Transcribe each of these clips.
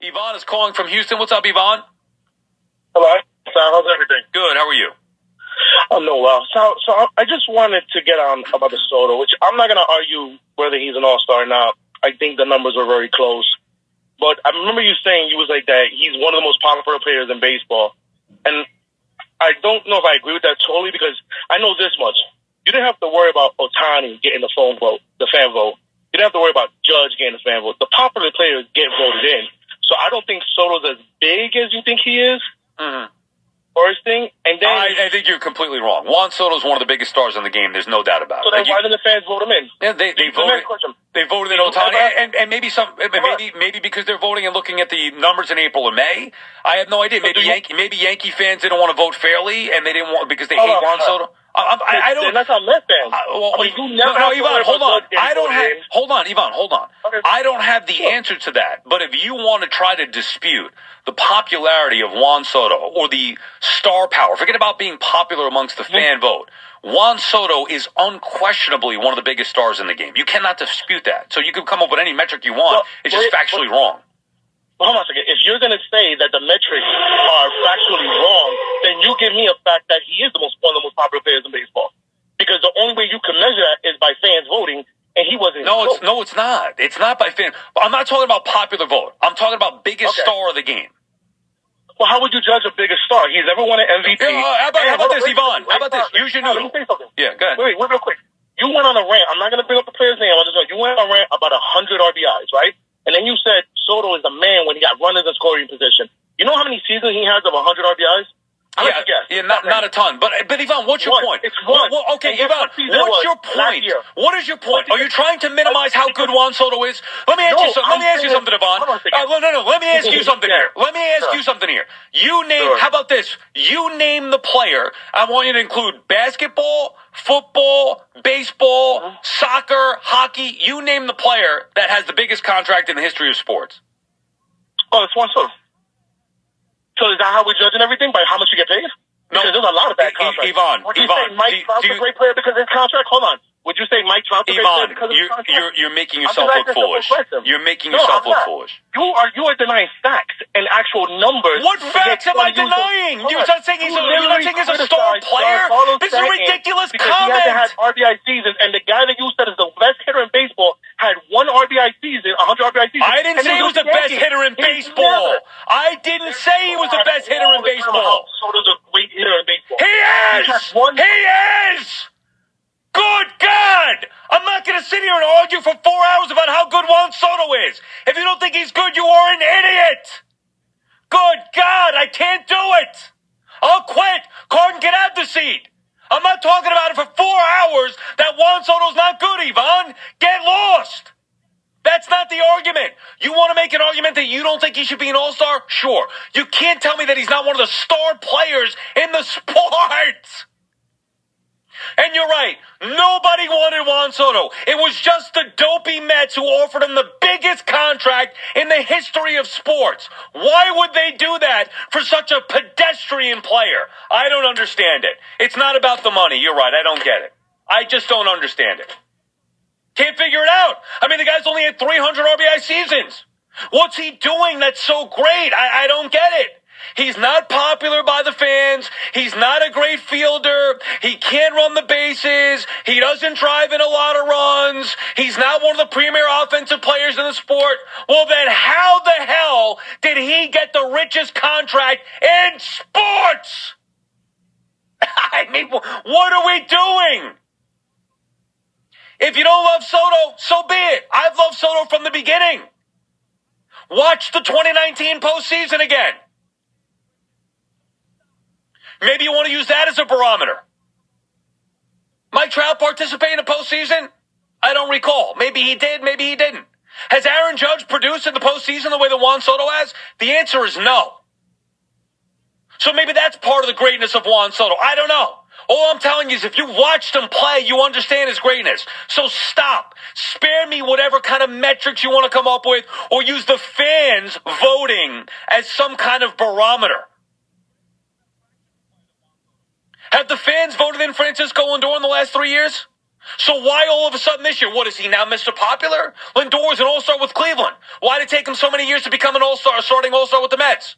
Yvonne is calling from Houston. What's up, Yvonne? Hello, Sal. How's everything? Good. How are you? I'm doing well. So I just wanted to get on about the Soto, which I'm not going to argue whether he's an all-star or not. I think the numbers were very close. But I remember you saying you was like that he's one of the most popular players in baseball. And I don't know if I agree with that totally because I know this much. You didn't have to worry about Ohtani getting the fan vote. You didn't have to worry about Judge getting the fan vote. The popular players get voted in. So I don't think Soto's as big as you think he is. Mm-hmm. Or his thing. And then I think you're completely wrong. Juan Soto's one of the biggest stars in the game. There's no doubt about it. So then why didn't the fans vote him in? Yeah, they voted. They voted in Ohtani, and maybe because they're voting and looking at the numbers in April or May. I have no idea. Maybe Yankee fans didn't want to vote fairly, and they didn't want because they hate Juan Soto. I don't. That's how Mets fans. Yvonne, hold on. Yvonne, hold on. Okay. I don't have the answer to that. But if you want to try to dispute the popularity of Juan Soto or the star power, forget about being popular amongst the fan vote. Juan Soto is unquestionably one of the biggest stars in the game. You cannot dispute that. So you can come up with any metric you want. It's just factually wrong. Hold on a second. If you're going to say that the metrics are factually wrong, then you give me a fact that he is one of the most popular players in baseball. Because the only way you can measure that is by fans voting, and he wasn't. No, it's not. It's not by fans. I'm not talking about popular vote. I'm talking about biggest star of the game. Well, how would you judge a biggest star? He's ever won an MVP. How about this, Yvonne? How about this? Use your noodle. Let me say something. Yeah, go ahead. Wait, real quick. You went on a rant. I'm not going to bring up the player's name. You went on a rant about 100 RBIs, right? And then you said Soto is the man when he got runners in scoring position. You know how many seasons he has of 100 RBIs? I'll let you guess. Yeah, not a ton. But Yvonne, what's your point? It's one. Okay, Yvonne, what's your point? What is your point? Are you trying to minimize how good Juan Soto is? Let me ask you something, Yvonne. No. Let me ask you something here. You name. How about this? You name the player. I want you to include basketball, football, baseball, soccer, hockey. You name the player that has the biggest contract in the history of sports. Oh, it's Juan Soto. So is that how we're judging everything? By how much you get paid? No. Because there's a lot of bad contracts. Yvonne, would you say Mike Trout's a great player because of his contract? Hold on. Would you say Mike Trout's a great player because of his contract? You're making yourself look foolish. You're making yourself look foolish. You are denying facts and actual numbers. What facts am I denying? You're not saying he's a star player? This is a ridiculous comment. He hasn't had RBI seasons, and the guy that you said is the best hitter in baseball had one RBI season, 100 RBI season. I didn't say he was the best hitter in baseball. I didn't say he was the best hitter in baseball. Soto's a great hitter in baseball. He is! He is! Good God! I'm not going to sit here and argue for 4 hours about how good Juan Soto is. If you don't think he's good, you are an idiot. Good God, I can't do it. I'll quit. Carton, get out the seat. I'm not talking about it for 4 hours that Juan Soto's not good, Yvonne. Get lost. That's not the argument. You want to make an argument that you don't think he should be an all-star? Sure. You can't tell me that he's not one of the star players in the sport. And you're right. Nobody wanted Juan Soto. It was just the dopey Mets who offered him the biggest contract in the history of sports. Why would they do that for such a pedestrian player? I don't understand it. It's not about the money. You're right. I don't get it. I just don't understand it. Can't figure it out. I mean, the guy's only had 300 RBI seasons. What's he doing that's so great? I don't get it. He's not popular by the fans. He's not a great fielder. He can't run the bases. He doesn't drive in a lot of runs. He's not one of the premier offensive players in the sport. Well, then how the hell did he get the richest contract in sports? I mean, what are we doing? If you don't love Soto, so be it. I've loved Soto from the beginning. Watch the 2019 postseason again. Maybe you want to use that as a barometer. Mike Trout participate in the postseason? I don't recall. Maybe he did, maybe he didn't. Has Aaron Judge produced in the postseason the way that Juan Soto has? The answer is no. So maybe that's part of the greatness of Juan Soto. I don't know. All I'm telling you is if you watched him play, you understand his greatness. So stop. Spare me whatever kind of metrics you want to come up with or use the fans voting as some kind of barometer. Have the fans voted in Francisco Lindor in the last 3 years? So why all of a sudden this year? What is he now, Mr. Popular? Lindor was an all-star with Cleveland. Why did it take him so many years to become an all-star, starting all-star with the Mets?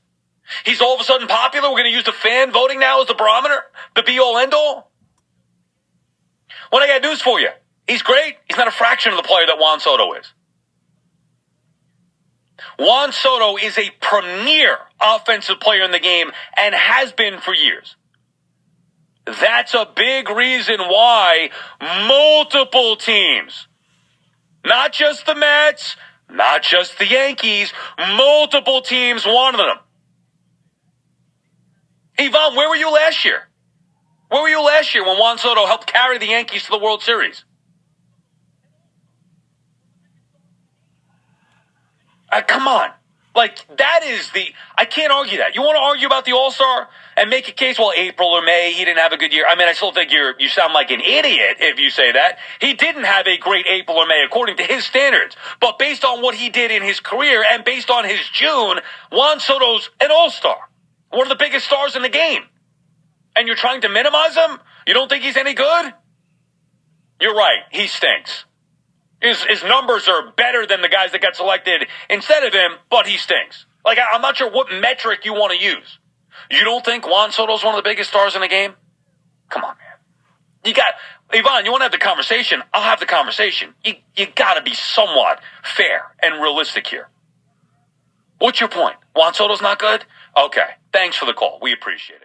He's all of a sudden popular? We're going to use the fan voting now as the barometer? The be-all, end-all? Well, I got news for you. He's great. He's not a fraction of the player that Juan Soto is. Juan Soto is a premier offensive player in the game and has been for years. That's a big reason why multiple teams, not just the Mets, not just the Yankees, multiple teams wanted him. Ivan, where were you last year? Where were you last year when Juan Soto helped carry the Yankees to the World Series? Come on. Like, that is I can't argue that. You want to argue about the All-Star and make a case, well, April or May, he didn't have a good year. I mean, I still think you sound like an idiot if you say that. He didn't have a great April or May according to his standards. But based on what he did in his career and based on his June, Juan Soto's an All-Star. One of the biggest stars in the game. And you're trying to minimize him? You don't think he's any good? You're right. He stinks. His numbers are better than the guys that got selected instead of him, but he stinks. Like, I'm not sure what metric you want to use. You don't think Juan Soto's one of the biggest stars in the game? Come on, man. Ivan, you want to have the conversation? I'll have the conversation. You got to be somewhat fair and realistic here. What's your point? Juan Soto's not good? Okay. Thanks for the call. We appreciate it.